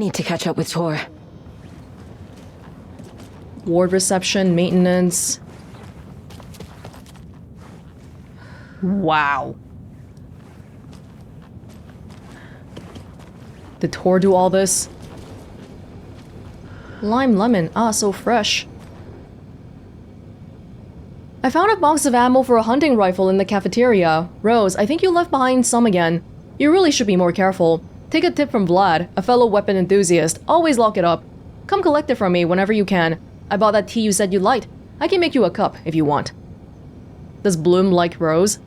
Need to catch up with Tor. Ward reception, maintenance. Wow. Did Tor do all this? Lime lemon. Ah, so fresh. I found a box of ammo for a hunting rifle in the cafeteria. Rose, I think you left behind some again. You really should be more careful. Take a tip from Vlad, a fellow weapon enthusiast. Always lock it up. Come collect it from me whenever you can. I bought that tea you said you liked. I can make you a cup if you want. Does Bloom like Rose?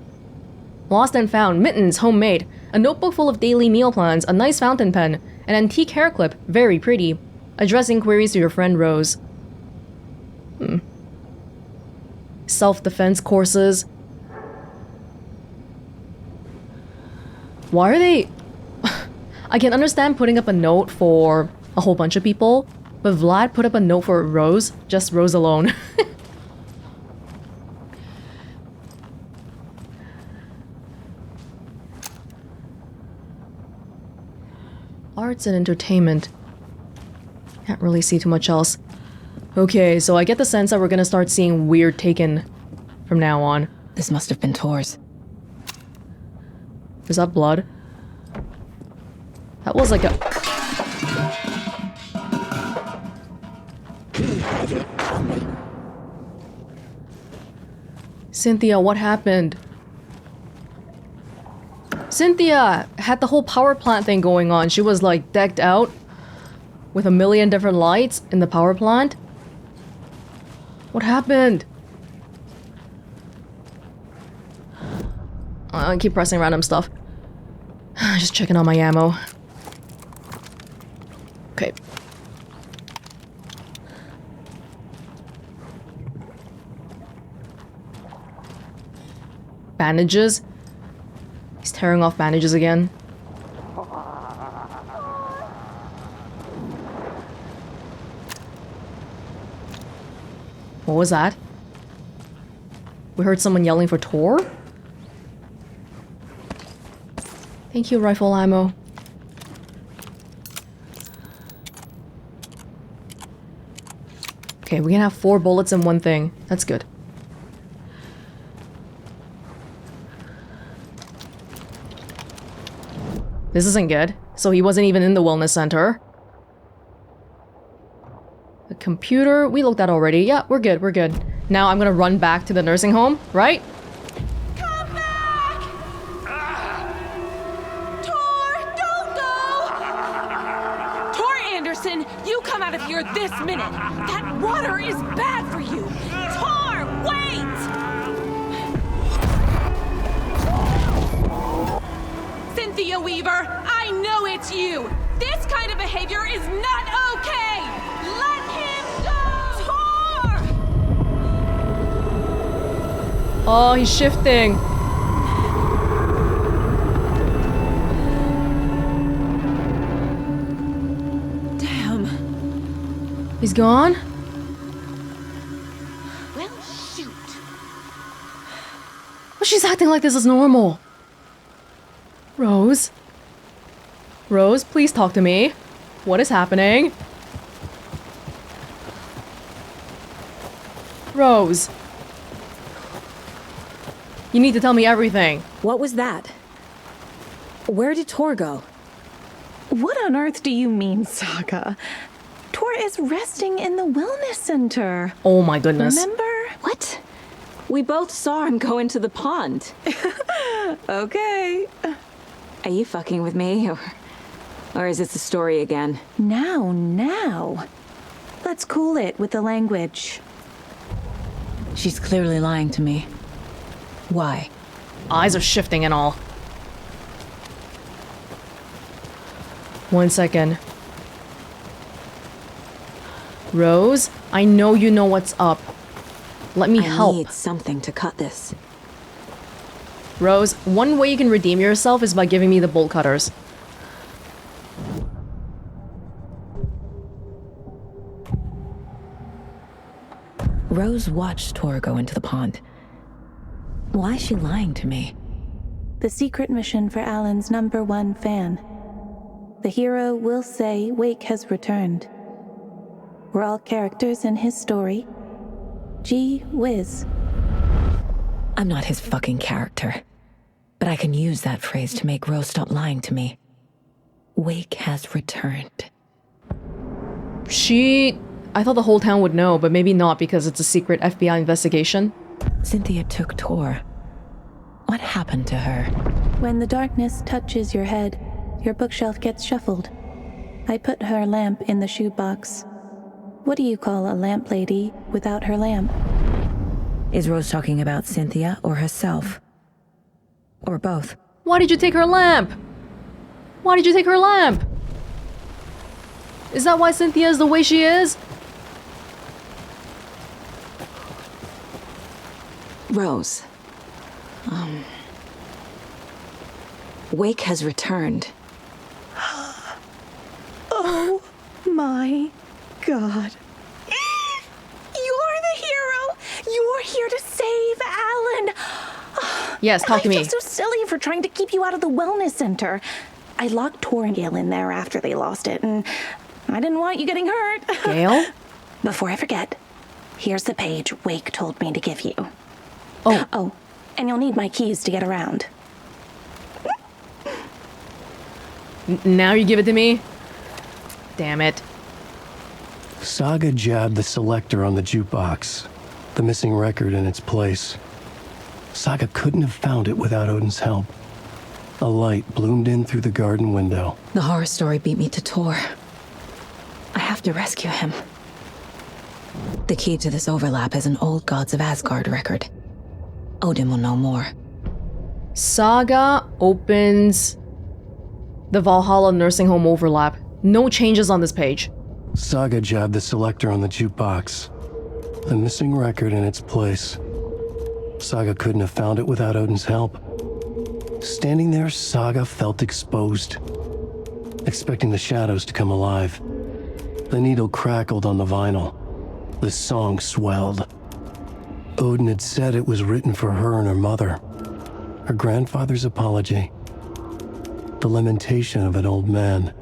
Lost and found. Mittens, homemade. A notebook full of daily meal plans. A nice fountain pen. An antique hair clip. Very pretty. Address inquiries to your friend Rose. Self-defense courses. Why are they... I can understand putting up a note for a whole bunch of people, but Vlad put up a note for Rose, just Rose alone. Arts and entertainment. Can't really see too much else. Okay, so I get the sense that we're gonna start seeing weird Taken from now on. This must have been Tor's. Is that blood? That was like a... Cynthia, what happened? Cynthia had the whole power plant thing going on. She was like decked out with a million different lights in the power plant. What happened? I keep pressing random stuff. Just checking on my ammo. Okay. Bandages? He's tearing off bandages again. What was that? We heard someone yelling for Tor? Thank you, rifle ammo. Okay, we can have 4 bullets in one thing. That's good. This isn't good. So he wasn't even in the wellness center. The computer, we looked at already. Yeah, we're good, we're good. Now I'm gonna run back to the nursing home, right? Come back! Tor, don't go! Tor Anderson, you come out of here this minute! That water is bad for you! Tor, wait! Cynthia Weaver, I know it's you! This kind of behavior is not okay! Let him go! Tor! Oh, he's shifting. Damn. He's gone? Well, shoot. Well, she's acting like this is normal. Rose? Rose, please talk to me. What is happening? Rose. You need to tell me everything. What was that? Where did Tor go? What on earth do you mean, Saga? Tor is resting in the wellness center. Oh my goodness. Remember? What? We both saw him go into the pond. Okay. Are you fucking with me, or is this a story again? Now. Let's cool it with the language. She's clearly lying to me. Why? Eyes are shifting and all. 1 second. Rose, I know you know what's up. Let me help. I need something to cut this. Rose, one way you can redeem yourself is by giving me the bolt cutters. Rose watched Tor go into the pond. Why is she lying to me? The secret mission for Alan's #1 fan. the hero will say Wake has returned. We're all characters in his story. Gee whiz. I'm not his fucking character. But I can use that phrase to make Rose stop lying to me. Wake has returned. I thought the whole town would know, but maybe not because it's a secret FBI investigation. Cynthia took Tor. What happened to her? When the darkness touches your head, your bookshelf gets shuffled. I put her lamp in the shoebox. What do you call a lamp lady without her lamp? Is Rose talking about Cynthia or herself? Or both? Why did you take her lamp? Why did you take her lamp? Is that why Cynthia is the way she is? Rose. Wake has returned. Oh my God. You're the hero! You're here to save Alan! Yes, talk to me. I feel so silly for trying to keep you out of the wellness center. I locked Tor and Gale in there after they lost it, and I didn't want you getting hurt. Gale? Before I forget, here's the page Wake told me to give you. Oh, and you'll need my keys to get around. now you give it to me? Damn it. Saga jabbed the selector on the jukebox, the missing record in its place. Saga couldn't have found it without Odin's help. A light bloomed in through the garden window. The horror story beat me to Tor. I have to rescue him. The key to this overlap is an old Gods of Asgard record. Odin will know more. Saga opens the Valhalla nursing home overlap. No changes on this page. Saga jabbed the selector on the jukebox, the missing record in its place. Saga couldn't have found it without Odin's help. Standing there, Saga felt exposed, expecting the shadows to come alive. The needle crackled on the vinyl. The song swelled. Odin had said it was written for her and her mother. Her grandfather's apology. The lamentation of an old man.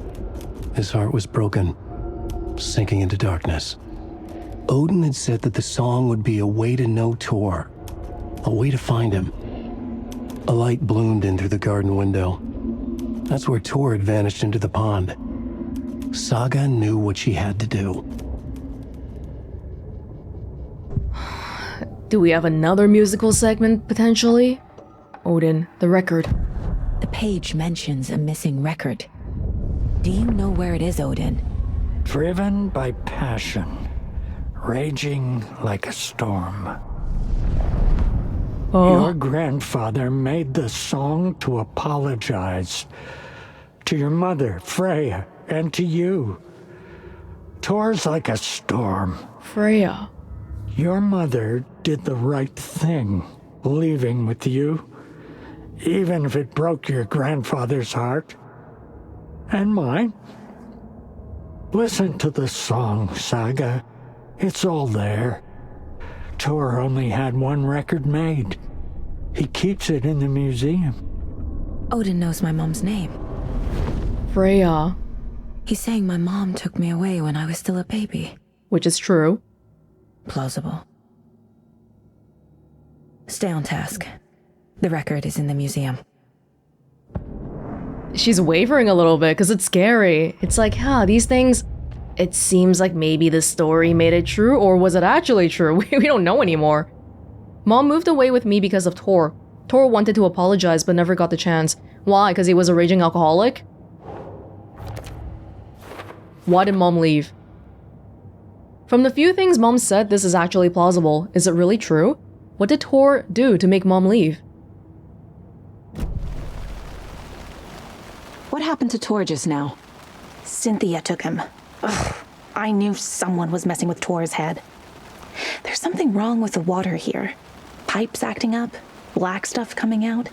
His heart was broken, sinking into darkness. Odin had said that the song would be a way to know Tor, a way to find him. A light bloomed in through the garden window. That's where Tor had vanished into the pond. Saga knew what she had to do. Do we have another musical segment, potentially? Odin, the record. The page mentions a missing record. Do you know where it is, Odin? Driven by passion, raging like a storm. Your grandfather made the song to apologize to your mother, Freya, and to you. Tor's like a storm. Freya. Your mother did the right thing, leaving with you, even if it broke your grandfather's heart. And mine. Listen to the song, Saga. It's all there. Tor only had one record made. He keeps it in the museum. Odin knows my mom's name. Freya. He's saying my mom took me away when I was still a baby. Which is true. Plausible. Stay on task. The record is in the museum. She's wavering a little bit because it's scary. It's like, these things... It seems like maybe the story made it true, or was it actually true? We don't know anymore. Mom moved away with me because of Tor. Tor wanted to apologize but never got the chance. Why? Because he was a raging alcoholic? Why did Mom leave? From the few things Mom said, this is actually plausible. Is it really true? What did Tor do to make Mom leave? What happened to Tor just now? Cynthia took him. Ugh, I knew someone was messing with Tor's head. There's something wrong with the water here. Pipes acting up, black stuff coming out.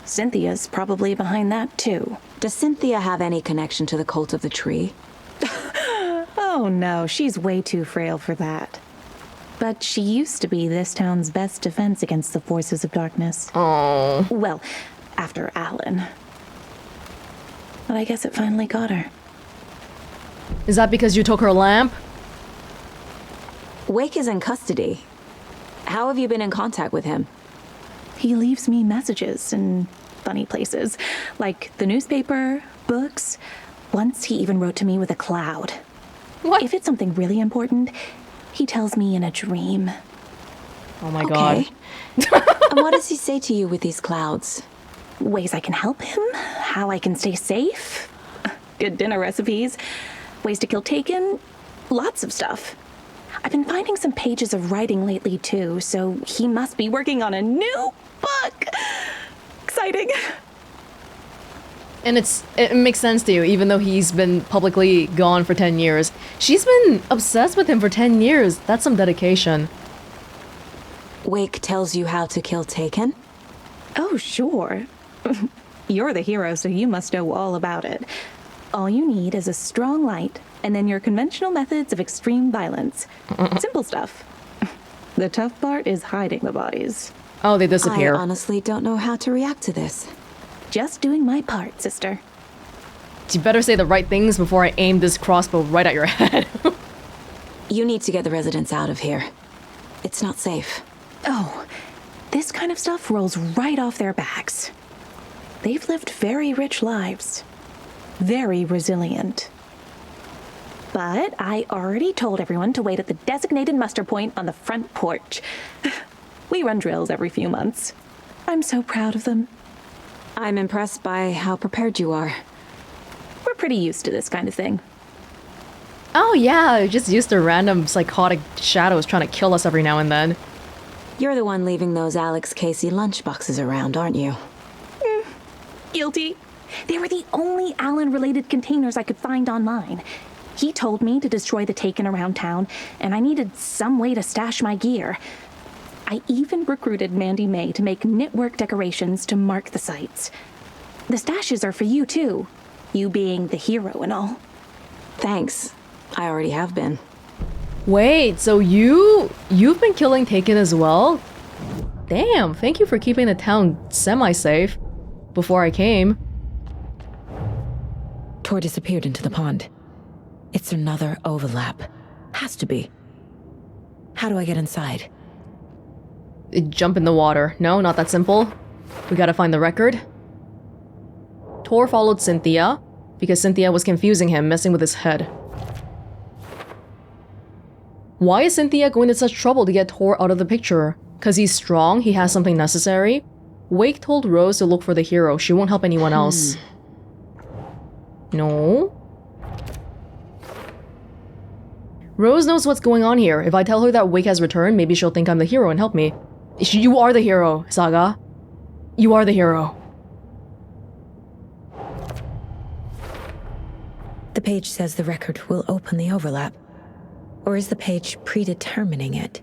Cynthia's probably behind that too. Does Cynthia have any connection to the cult of the tree? Oh no, she's way too frail for that. But she used to be this town's best defense against the forces of darkness. Oh. Well, after Alan. but I guess it finally got her. Is that because you took her lamp? Wake is in custody. How have you been in contact with him? He leaves me messages in funny places, like the newspaper, books. Once he even wrote to me with a cloud. What? If it's something really important, he tells me in a dream. Oh my god. And what does he say to you with these clouds? Ways I can help him, how I can stay safe, good dinner recipes, ways to kill Taken, lots of stuff. I've been finding some pages of writing lately too, so he must be working on a new book. Exciting. And it makes sense to you, even though he's been publicly gone for 10 years. She's been obsessed with him for 10 years. That's some dedication. Wake tells you how to kill Taken? Oh, sure. You're the hero, so you must know all about it. All you need is a strong light, and then your conventional methods of extreme violence. Simple stuff. The tough part is hiding the bodies. Oh, they disappear. I honestly don't know how to react to this. Just doing my part, sister. You better say the right things before I aim this crossbow right at your head. You need to get the residents out of here. It's not safe. Oh, this kind of stuff rolls right off their backs. They've lived very rich lives. Very resilient. But I already told everyone to wait at the designated muster point on the front porch. We run drills every few months. I'm so proud of them. I'm impressed by how prepared you are. We're pretty used to this kind of thing. Oh yeah, just used to random psychotic shadows trying to kill us every now and then. You're the one leaving those Alex Casey lunchboxes around, aren't you? Guilty. They were the only Alan-related containers I could find online. He told me to destroy the Taken around town, and I needed some way to stash my gear. I even recruited Mandy May to make knitwork decorations to mark the sites. The stashes are for you, too. You being the hero and all. Thanks. I already have been. Wait, so you've been killing Taken as well? Damn, thank you for keeping the town semi-safe before I came. Tor disappeared into the pond. It's another overlap. Has to be. How do I get inside? Jump in the water. No, not that simple. We gotta find the record. Tor followed Cynthia because Cynthia was confusing him, messing with his head. Why is Cynthia going to such trouble to get Tor out of the picture? Because he's strong? He has something necessary? Wake told Rose to look for the hero. She won't help anyone else. No? Rose knows what's going on here. If I tell her that Wake has returned, maybe she'll think I'm the hero and help me. You are the hero, Saga. You are the hero. The page says the record will open the overlap. Or is the page predetermining it?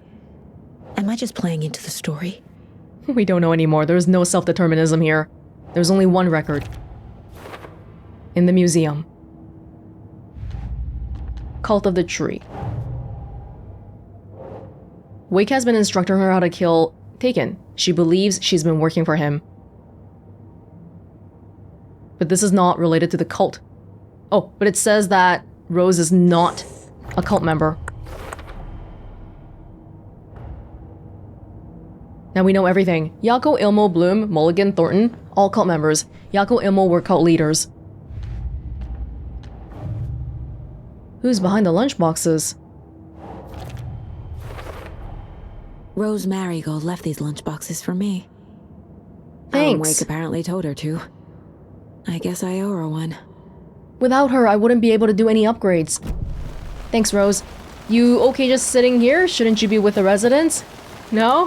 Am I just playing into the story? We don't know anymore. There's no self-determinism here. There's only one record. In the museum. Cult of the Tree. Wake has been instructing her how to kill Taken. She believes she's been working for him. But this is not related to the cult. Oh, but it says that Rose is not a cult member. Now we know everything. Yako, Ilmo, Bloom, Mulligan, Thornton, all cult members. Yako, Ilmo were cult leaders. Who's behind the lunchboxes? Rose Marigold left these lunchboxes for me. Thanks. Wake apparently told her to. I guess I owe her one. Without her, I wouldn't be able to do any upgrades. Thanks, Rose. You okay just sitting here? Shouldn't you be with the residents? No?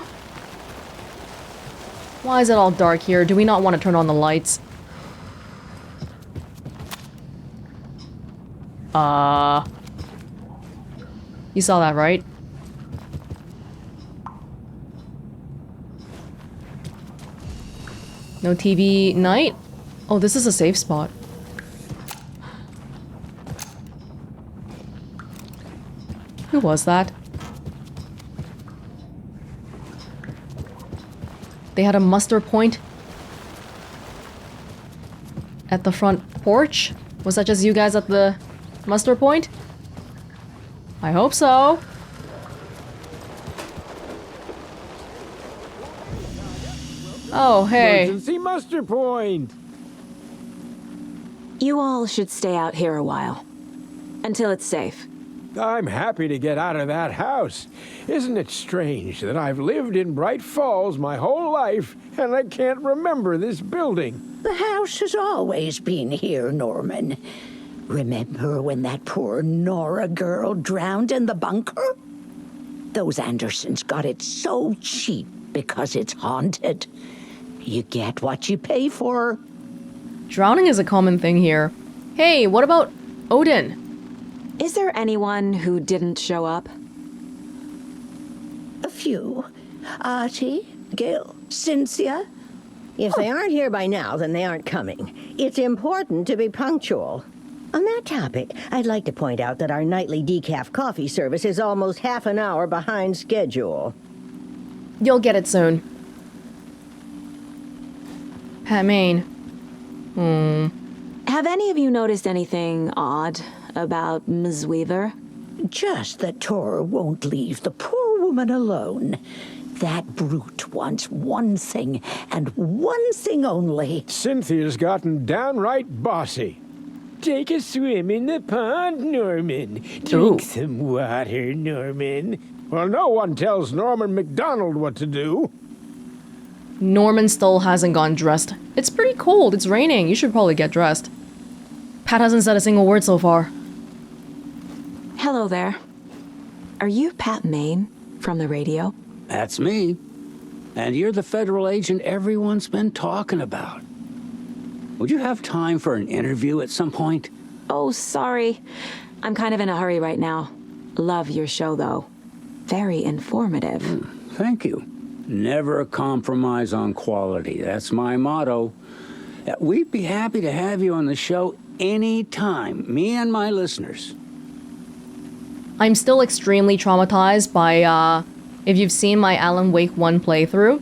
Why is it all dark here? Do we not want to turn on the lights? You saw that, right? No TV night? Oh, this is a safe spot. Who was that? They had a muster point at the front porch? Was that just you guys at the muster point? I hope so. Oh, hey. Emergency muster point! You all should stay out here a while. Until it's safe. I'm happy to get out of that house. Isn't it strange that I've lived in Bright Falls my whole life and I can't remember this building? The house has always been here, Norman. Remember when that poor Nora girl drowned in the bunker? Those Andersons got it so cheap because it's haunted. You get what you pay for. Drowning is a common thing here. Hey, what about Odin? Is there anyone who didn't show up? A few. Artie, Gil, Cynthia. If they aren't here by now, then they aren't coming. It's important to be punctual. On that topic, I'd like to point out that our nightly decaf coffee service is almost half an hour behind schedule. You'll get it soon. Pat Maine. Have any of you noticed anything odd about Ms. Weaver? Just that Tor won't leave the poor woman alone. That brute wants one thing, and one thing only. Cynthia's gotten downright bossy. Take a swim in the pond, Norman. Drink some water, Norman. Well, no one tells Norman MacDonald what to do. Norman still hasn't gone dressed. It's pretty cold. It's raining. You should probably get dressed. Pat hasn't said a single word so far. Hello there. Are you Pat Maine from the radio? That's me. And you're the federal agent everyone's been talking about. Would you have time for an interview at some point? Oh, sorry. I'm kind of in a hurry right now. Love your show, though. Very informative. Thank you. Never compromise on quality. That's my motto. We'd be happy to have you on the show anytime, me and my listeners. I'm still extremely traumatized by, if you've seen my Alan Wake 1 playthrough,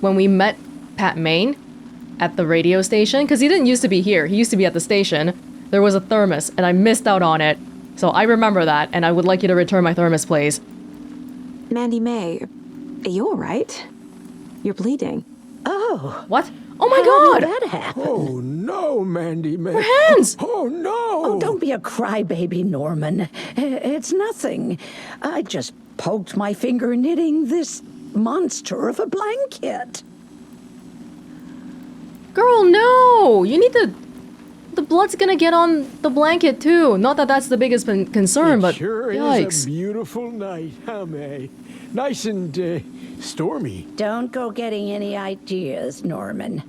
when we met Pat Maine at the radio station, because he didn't used to be here, he used to be at the station, there was a thermos, and I missed out on it. So I remember that, and I would like you to return my thermos, please. Mandy May, are you alright? You're bleeding. Oh. What? Oh my How god! did that happen? Oh, no, Mandy May. Her hands! Oh, no! Oh, don't be a crybaby, Norman. It's nothing. I just poked my finger knitting this monster of a blanket. Girl, no! You need to... The blood's gonna get on the blanket, too. Not that that's the biggest concern, but sure yikes. is a beautiful night, huh, May? Nice and, stormy. Don't go getting any ideas, Norman.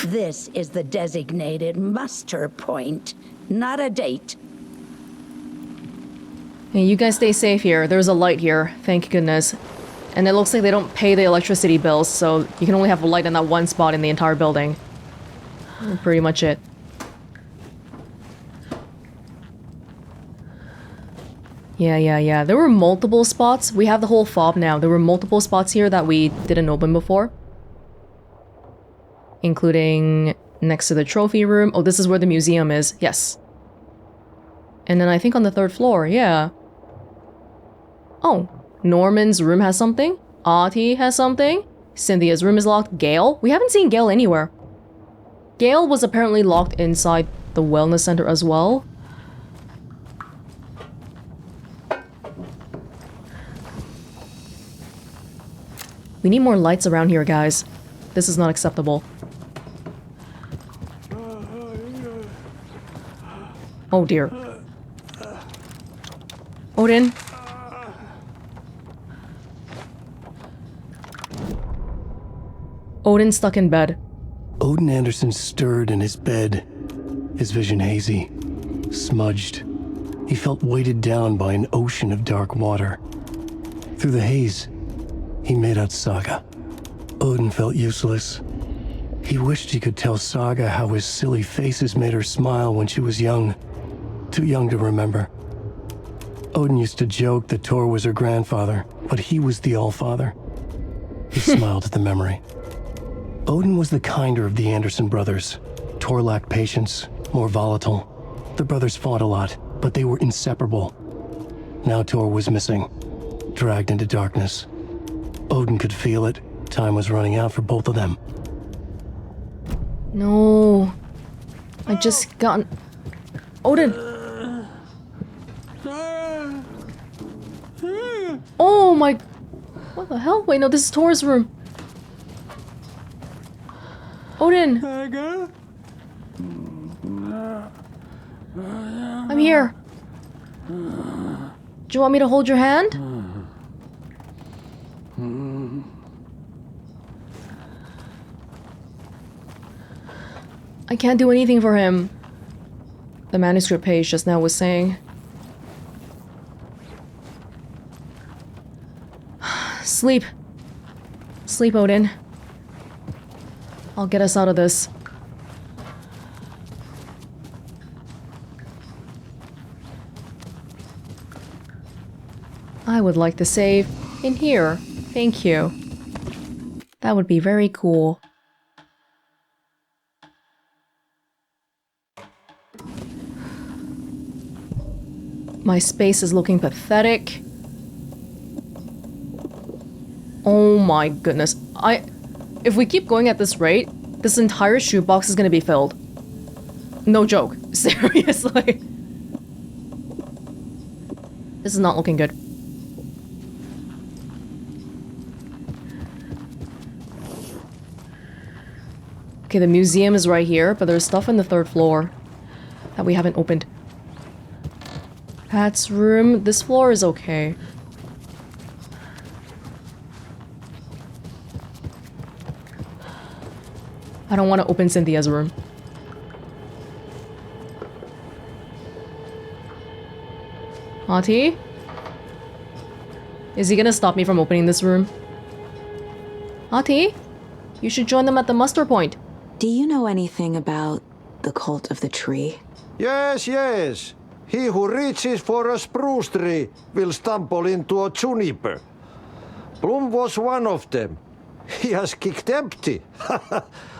This is the designated muster point, not a date. Hey, you guys stay safe here. There's a light here, thank goodness. And it looks like they don't pay the electricity bills, so you can only have a light in that one spot in the entire building. Pretty much it. Yeah. There were multiple spots. We have the whole fob now. There were multiple spots here that we didn't open before. Including next to the trophy room. Oh, this is where the museum is. Yes. And then I think on the 3rd floor, yeah. Oh, Norman's room has something. Artie has something. Cynthia's room is locked. Gale? We haven't seen Gale anywhere. Gale was apparently locked inside the wellness center as well. We need more lights around here, guys. This is not acceptable. Oh dear. Odin? Odin stuck in bed. Odin Anderson stirred in his bed, his vision hazy, smudged. He felt weighted down by an ocean of dark water. Through the haze, he made out Saga. Odin felt useless. He wished he could tell Saga how his silly faces made her smile when she was young. Too young to remember. Odin used to joke that Tor was her grandfather, but he was the Allfather. He smiled at the memory. Odin was the kinder of the Anderson brothers. Tor lacked patience. more volatile. The brothers fought a lot, but they were inseparable. Now Tor was missing, dragged into darkness. Odin could feel it. Time was running out for both of them. No. I just got... Odin! Oh my... What the hell? Wait, no, this is Tor's room. Odin! I'm here. Do you want me to hold your hand? I can't do anything for him. The manuscript page just now was saying. Sleep. Sleep, Odin. I'll get us out of this. I would like to save in here. Thank you. That would be very cool. My space is looking pathetic. Oh my goodness. If we keep going at this rate, this entire shoebox is gonna be filled. No joke. Seriously. This is not looking good. Okay, the museum is right here, but there's stuff on the 3rd floor that we haven't opened. Pat's room. This floor is okay. I don't want to open Cynthia's room. Auntie? Is he gonna stop me from opening this room? Auntie? You should join them at the muster point. Do you know anything about the cult of the tree? Yes, yes. He who reaches for a spruce tree will stumble into a juniper. Bloom was one of them. He has kicked empty.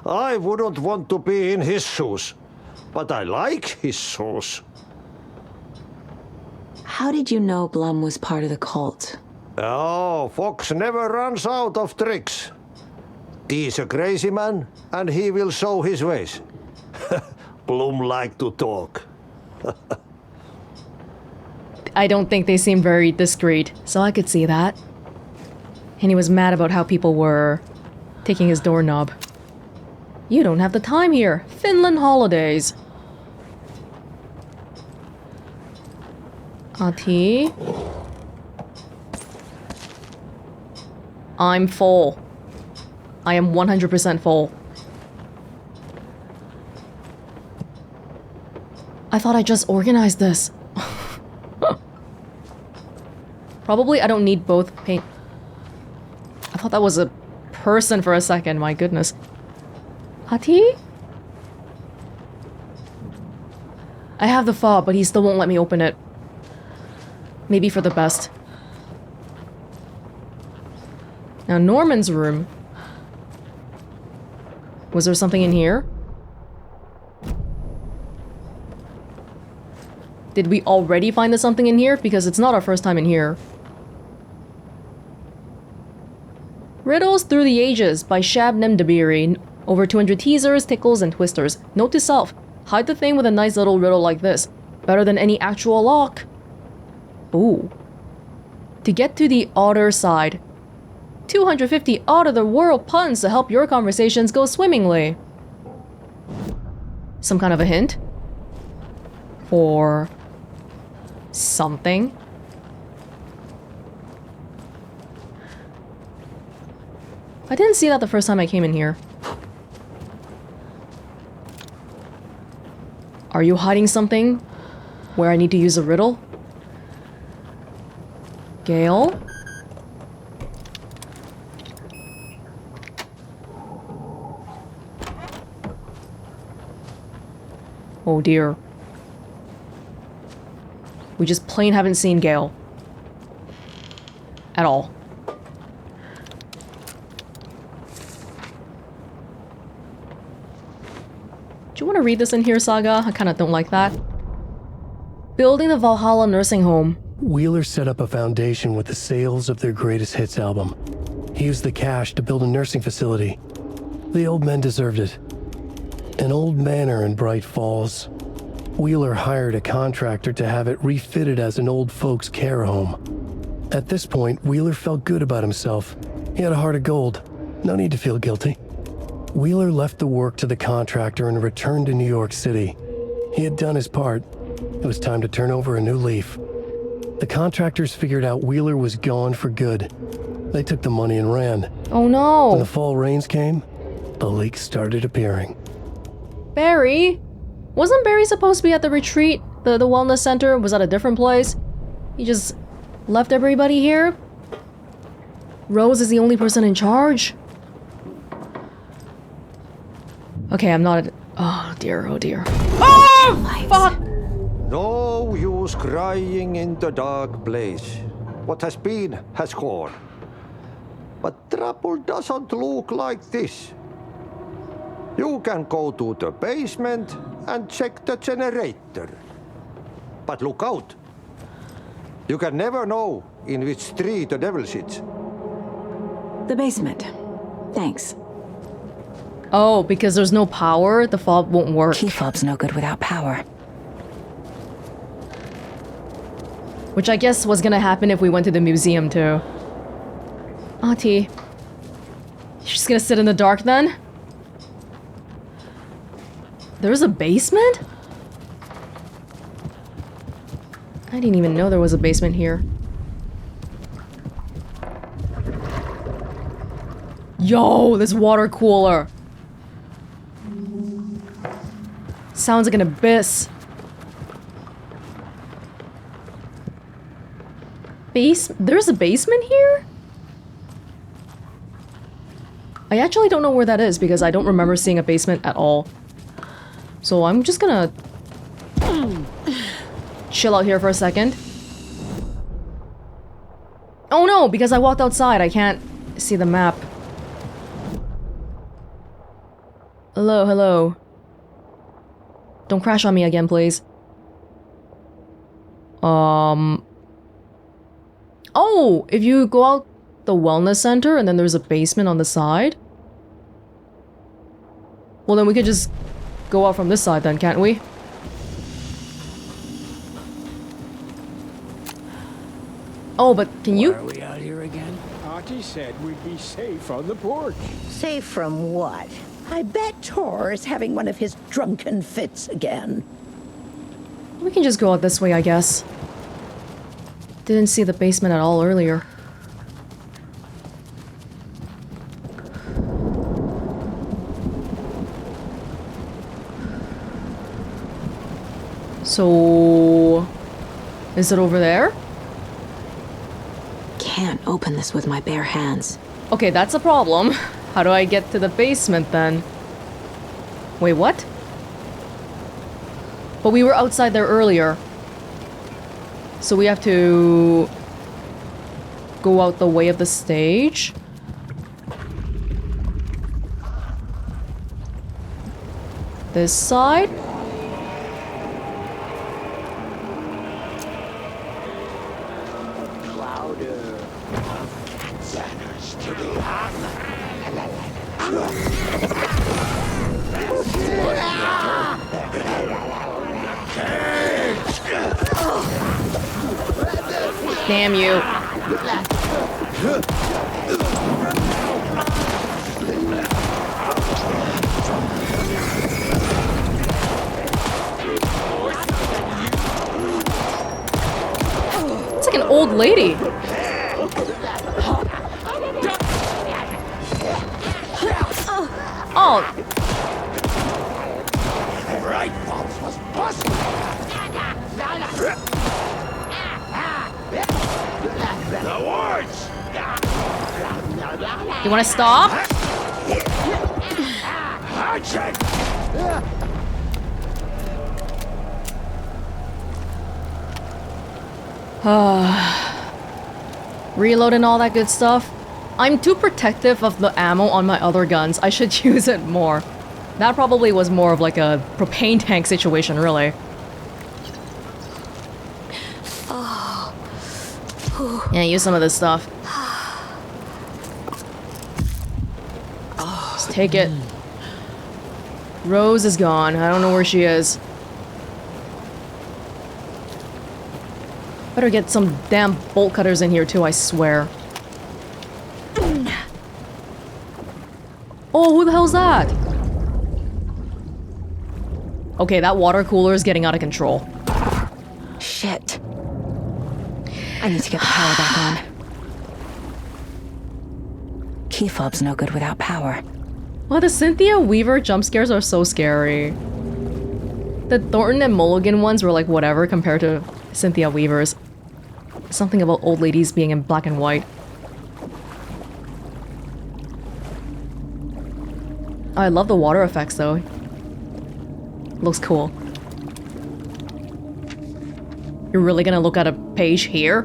I wouldn't want to be in his shoes. But I like his shoes. How did you know Blum was part of the cult? Oh, Fox never runs out of tricks. He's a crazy man, and he will show his ways. Bloom like to talk. I don't think they seem very discreet, so I could see that. And he was mad about how people were taking his doorknob. You don't have the time here. Finland holidays. Auntie? I'm full. I am 100% full. I thought I just organized this. Probably I don't need both paint. I thought that was a person for a second, my goodness. Hati? I have the fob, but he still won't let me open it. Maybe for the best. Now, Norman's room. Was there something in here? Did we already find there's something in here? Because it's not our first time in here. Riddles Through the Ages by Shabnam Dabiri. Over 200 teasers, tickles, and twisters. Note to self, hide the thing with a nice little riddle like this. Better than any actual lock. Ooh. To get to the other side. 250 out-of-the-world puns to help your conversations go swimmingly. Some kind of a hint? For something? I didn't see that the first time I came in here. Are you hiding something where I need to use a riddle? Gale? Oh dear. We just plain haven't seen Gale. At all. Do you want to read this in here, Saga? I kind of don't like that. Building the Valhalla nursing home. Wheeler set up a foundation with the sales of their greatest hits album. He used the cash to build a nursing facility. The old men deserved it. An old manor in Bright Falls. Wheeler hired a contractor to have it refitted as an old folks' care home. At this point, Wheeler felt good about himself. He had a heart of gold. No need to feel guilty. Wheeler left the work to the contractor and returned to New York City. He had done his part. It was time to turn over a new leaf. The contractors figured out Wheeler was gone for good. They took the money and ran. Oh no! When the fall rains came, the leaks started appearing. Barry? Wasn't Barry supposed to be at the retreat? The wellness center was at a different place? He just left everybody here? Rose is the only person in charge? Okay, I'm not... Oh dear, oh dear. Oh! Fuck! No use crying in the dark place. What has been has gone. But trouble doesn't look like this. You can go to the basement and check the generator. But look out. You can never know in which tree the devil sits. The basement. Thanks. Oh, because there's no power, the fob won't work. Key fob's no good without power. Which I guess was gonna happen if we went to the museum too. Auntie. You're just gonna sit in the dark then? There's a basement? I didn't even know there was a basement here. Yo, this water cooler. Sounds like an abyss. There's a basement here? I actually don't know where that is because I don't remember seeing a basement at all. So I'm just gonna chill out here for a second. Oh no, because I walked outside, I can't see the map. Hello, hello. Don't crash on me again, please. Oh, if you go out the wellness center and then there's a basement on the side? Well, then we could just go out from this side then, can't we? Oh, but can you? Why are we out here again? Auntie said we'd be safe on the porch. Safe from what? I bet Tor is having one of his drunken fits again. We can just go out this way, I guess. Didn't see the basement at all earlier. So... is it over there? Can't open this with my bare hands. Okay, that's a problem. How do I get to the basement then? Wait, what? But we were outside there earlier. So we have to go out the way of the stage? This side? Damn you. It's like an old lady. Oh. Right, was busted. The words! You wanna stop? Reload and all that good stuff. I'm too protective of the ammo on my other guns. I should use it more. That probably was more of like a propane tank situation, really. Yeah, use some of this stuff. Just take it. Rose is gone. I don't know where she is. Better get some damn bolt cutters in here too, I swear. Oh, who the hell's that? Okay, that water cooler is getting out of control. Shit. I need to get the power back on. Key fob's no good without power. Well, the Cynthia Weaver jump scares are so scary. The Thornton and Mulligan ones were like whatever compared to Cynthia Weaver's. Something about old ladies being in black and white. I love the water effects though. Looks cool. You're really gonna look at a page here?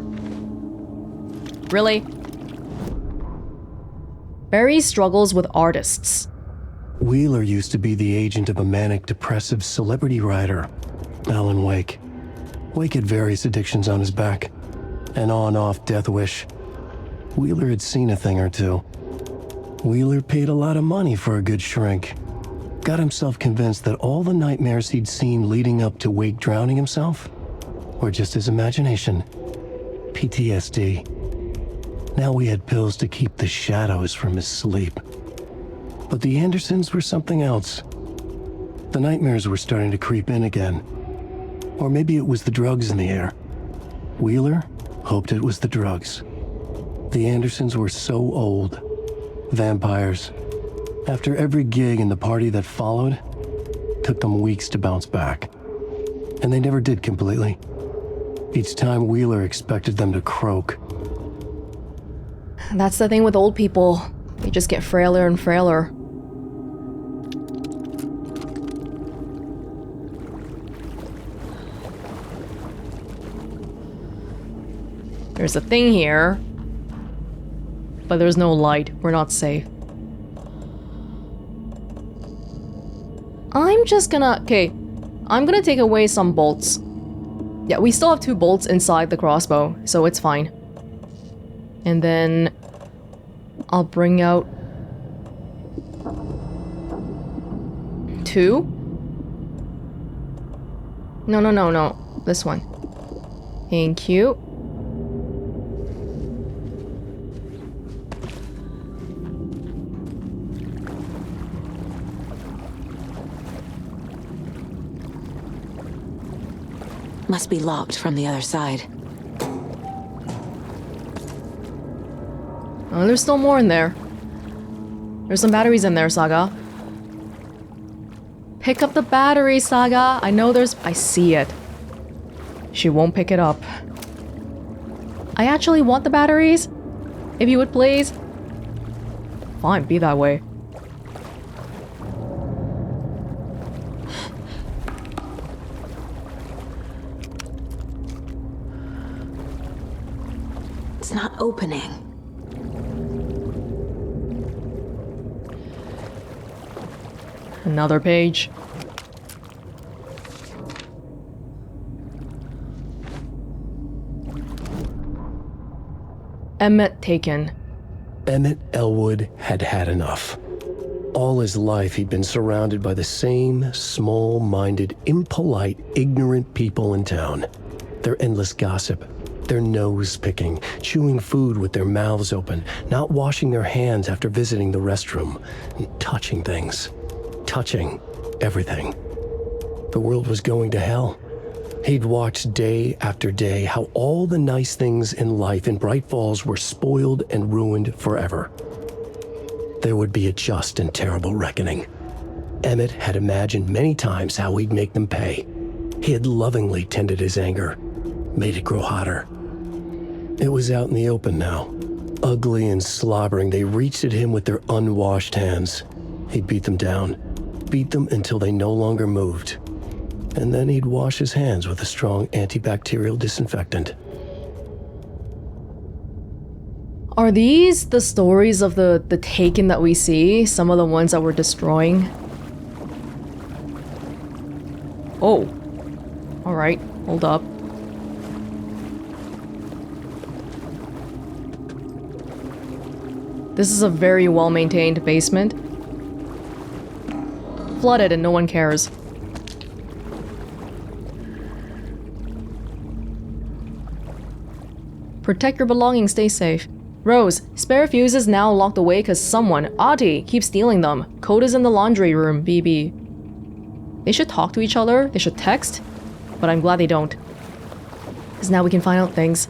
Really? Barry struggles with artists. Wheeler used to be the agent of a manic depressive celebrity writer, Alan Wake. Wake had various addictions on his back. An on-off death wish. Wheeler had seen a thing or two. Wheeler paid a lot of money for a good shrink. Got himself convinced that all the nightmares he'd seen leading up to Wake drowning himself were just his imagination. PTSD. Now we had pills to keep the shadows from his sleep. But the Andersons were something else. The nightmares were starting to creep in again. Or maybe it was the drugs in the air. Wheeler hoped it was the drugs. The Andersons were so old. Vampires. After every gig and the party that followed, took them weeks to bounce back. And they never did completely. Each time Wheeler expected them to croak. That's the thing with old people. They just get frailer and frailer. There's a thing here. But there's no light. We're not safe. I'm just gonna... Okay. I'm gonna take away some bolts. Yeah, we still have 2 bolts inside the crossbow, so it's fine. And then... I'll bring out... 2? No. This one. Thank you. Must be locked from the other side. Oh, there's still more in there. There's some batteries in there, Saga. Pick up the battery, Saga. I know there's... I see it. She won't pick it up. I actually want the batteries. If you would please. Fine, be that way. It's not opening. Another page. Emmett taken. Emmett Elwood had had enough. All his life he'd been surrounded by the same small-minded, impolite, ignorant people in town. Their endless gossip, their nose-picking, chewing food with their mouths open, not washing their hands after visiting the restroom, and touching things. Touching everything. The world was going to hell. He'd watched day after day how all the nice things in life in Bright Falls were spoiled and ruined forever. There would be a just and terrible reckoning. Emmett had imagined many times how he'd make them pay. He had lovingly tended his anger, made it grow hotter. It was out in the open now. Ugly and slobbering, they reached at him with their unwashed hands. He'd beat them down, beat them until they no longer moved. And then he'd wash his hands with a strong antibacterial disinfectant. Are these the stories of the Taken that we see? Some of the ones that we're destroying? Oh. Alright, hold up. This is a very well-maintained basement. Flooded and no one cares. Protect your belongings, stay safe. Rose, spare fuses now locked away because someone, Ati, keeps stealing them. Code is in the laundry room, BB. They should talk to each other, they should text, but I'm glad they don't. Because now we can find out things.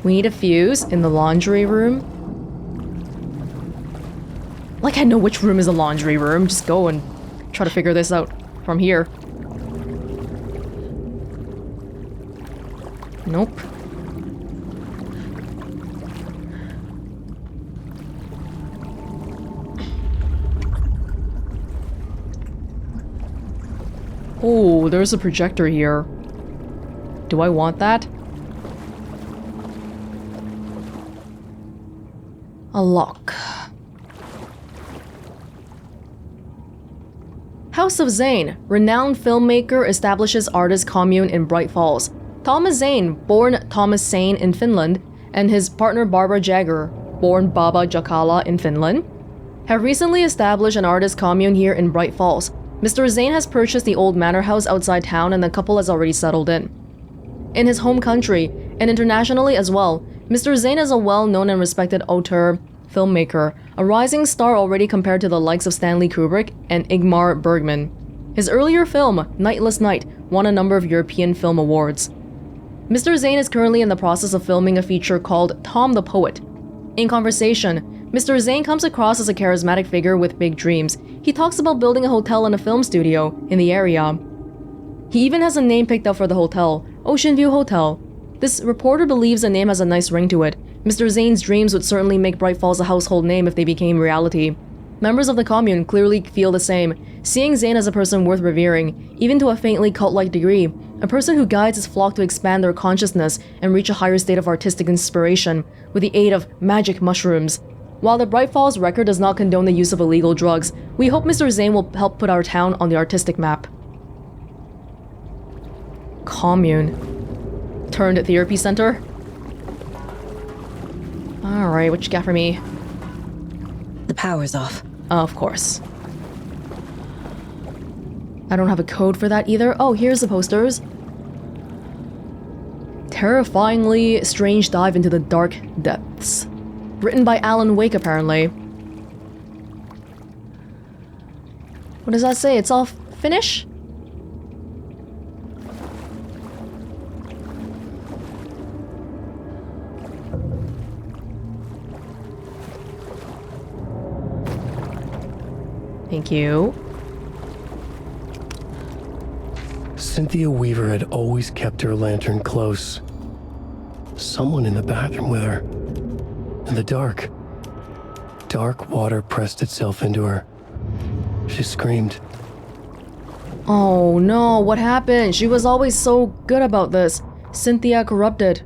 We need a fuse in the laundry room. Like I know which room is the laundry room, just go and try to figure this out from here. Nope. Oh, there's a projector here. Do I want that? A lock. House of Zane, renowned filmmaker, establishes artist commune in Bright Falls. Thomas Zane, born Thomas Sane in Finland, and his partner Barbara Jagger, born Baba Jakala in Finland, have recently established an artist commune here in Bright Falls. Mr. Zane has purchased the old manor house outside town and the couple has already settled in. In his home country, and internationally as well, Mr. Zane is a well-known and respected auteur, filmmaker, a rising star already compared to the likes of Stanley Kubrick and Ingmar Bergman. His earlier film, Nightless Night, won a number of European film awards. Mr. Zane is currently in the process of filming a feature called Tom the Poet. In conversation, Mr. Zane comes across as a charismatic figure with big dreams. He talks about building a hotel and a film studio in the area. He even has a name picked out for the hotel, Ocean View Hotel. This reporter believes the name has a nice ring to it. Mr. Zane's dreams would certainly make Bright Falls a household name if they became reality. Members of the commune clearly feel the same, seeing Zane as a person worth revering, even to a faintly cult-like degree, a person who guides his flock to expand their consciousness and reach a higher state of artistic inspiration with the aid of magic mushrooms. While the Bright Falls record does not condone the use of illegal drugs, we hope Mr. Zane will help put our town on the artistic map. Commune. Turned therapy center? Alright, what you got for me? The power's off. Of course. I don't have a code for that either. Oh, here's the posters. Terrifyingly strange dive into the dark depths. Written by Alan Wake, apparently. What does that say? It's all Finnish? Thank you. Cynthia Weaver had always kept her lantern close. Someone in the bathroom with her. In the dark. Dark water pressed itself into her. She screamed. Oh no, what happened? She was always so good about this. Cynthia corrupted.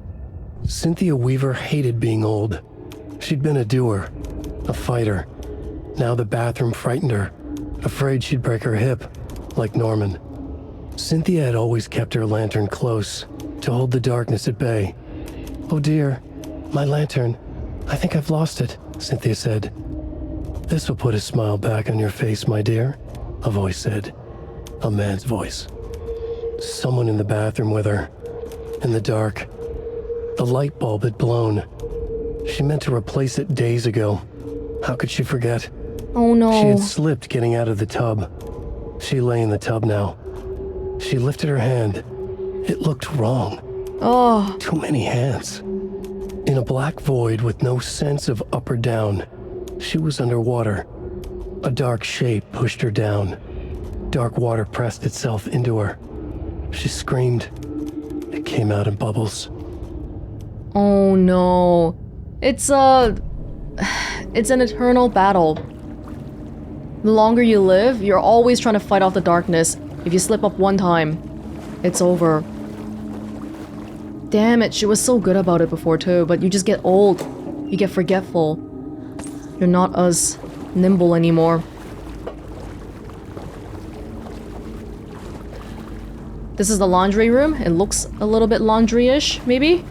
Cynthia Weaver hated being old. She'd been a doer, a fighter. Now the bathroom frightened her, afraid she'd break her hip, like Norman. Cynthia had always kept her lantern close, to hold the darkness at bay. "Oh dear, my lantern. I think I've lost it," Cynthia said. "This will put a smile back on your face, my dear," a voice said. A man's voice. Someone in the bathroom with her. In the dark. The light bulb had blown. She meant to replace it days ago. How could she forget? Oh no. She had slipped getting out of the tub. She lay in the tub now. She lifted her hand. It looked wrong. Oh. Too many hands. In a black void with no sense of up or down, she was underwater. A dark shape pushed her down. Dark water pressed itself into her. She screamed. It came out in bubbles. Oh no. It's an eternal battle. The longer you live, you're always trying to fight off the darkness. If you slip up one time, it's over. Damn it, she was so good about it before too, but you just get old. You get forgetful. You're not as nimble anymore. This is the laundry room. It looks a little bit laundry-ish, maybe?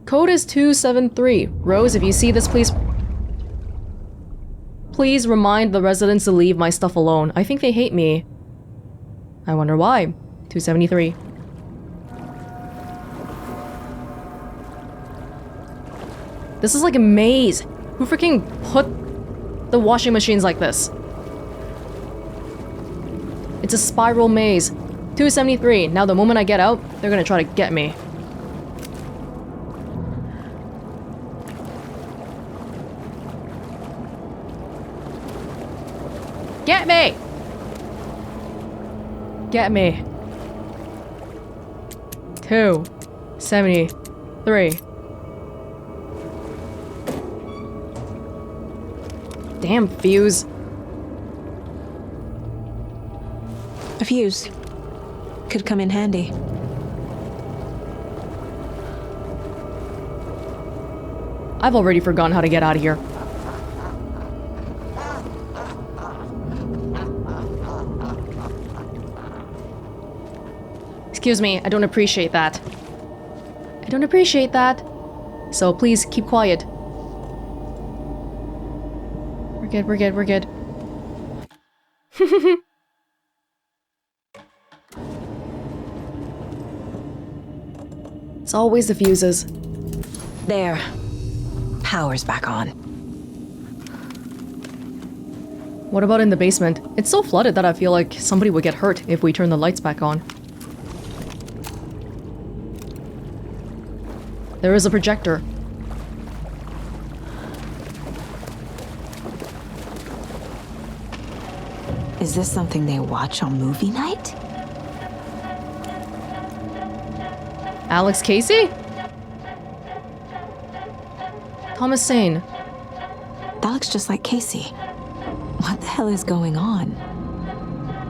Code is 273. Rose, if you see this, please remind the residents to leave my stuff alone. I think they hate me. I wonder why. 273. This is like a maze. Who freaking put the washing machines like this? It's a spiral maze. 273. Now the moment I get out, they're gonna try to get me. Get me! Get me. 273. Damn fuse. A fuse. Could come in handy. I've already forgotten how to get out of here. Excuse me, I don't appreciate that. I don't appreciate that. So please keep quiet. We're good, we're good, we're good. It's always the fuses. There. Power's back on. What about in the basement? It's so flooded that I feel like somebody would get hurt if we turn the lights back on. There is a projector. Is this something they watch on movie night? Alex Casey? Thomas Sane. That looks just like Casey. What the hell is going on?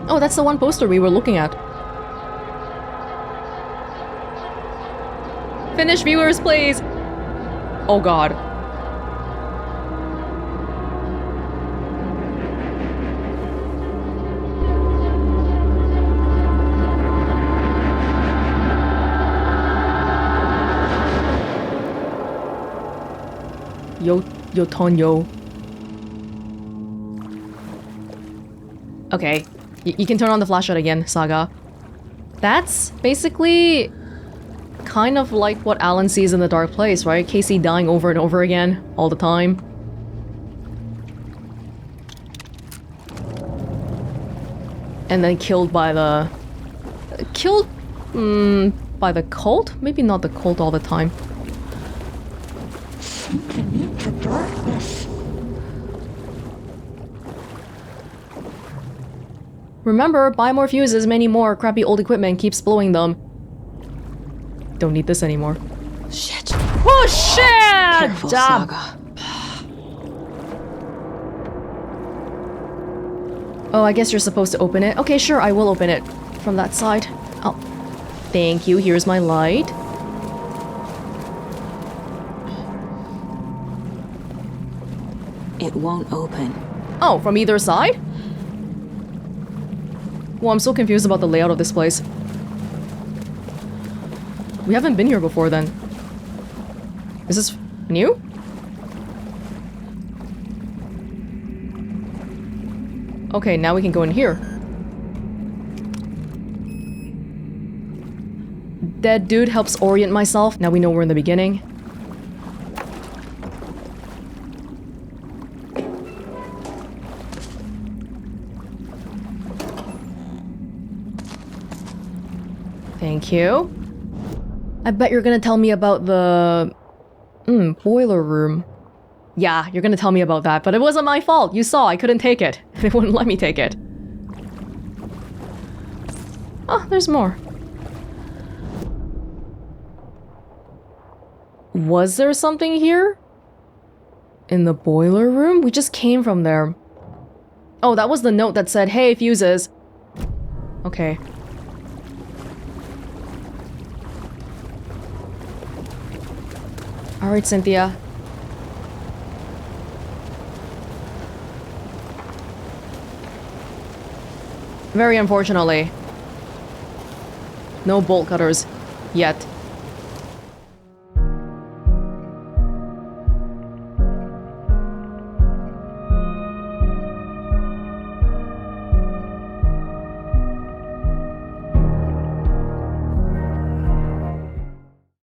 Oh, that's the one poster we were looking at. Finish, viewers, please! Oh god. Yo, Tonyo. Okay. You can turn on the flashlight again, Saga. That's basically kind of like what Alan sees in The Dark Place, right? Casey dying over and over again, all the time. And then killed by the... Killed... by the cult? Maybe not the cult all the time. Remember, buy more fuses, many more. Crappy old equipment keeps blowing them. Don't need this anymore. Shit. Oh shit! Careful, Saga. Oh, I guess you're supposed to open it. Okay, sure, I will open it from that side. Oh, thank you. Here's my light. It won't open. Oh, from either side? Well, I'm so confused about the layout of this place. We haven't been here before then. Is this new? Okay, now we can go in here. Dead dude helps orient myself. Now we know we're in the beginning. Thank you. I bet you're gonna tell me about the... boiler room. Yeah, you're gonna tell me about that, but it wasn't my fault. You saw, I couldn't take it. They wouldn't let me take it. Oh, there's more. Was there something here? In the boiler room? We just came from there. Oh, that was the note that said, hey, fuses. Okay. Alright, Cynthia. Very unfortunately. No bolt cutters. Yet.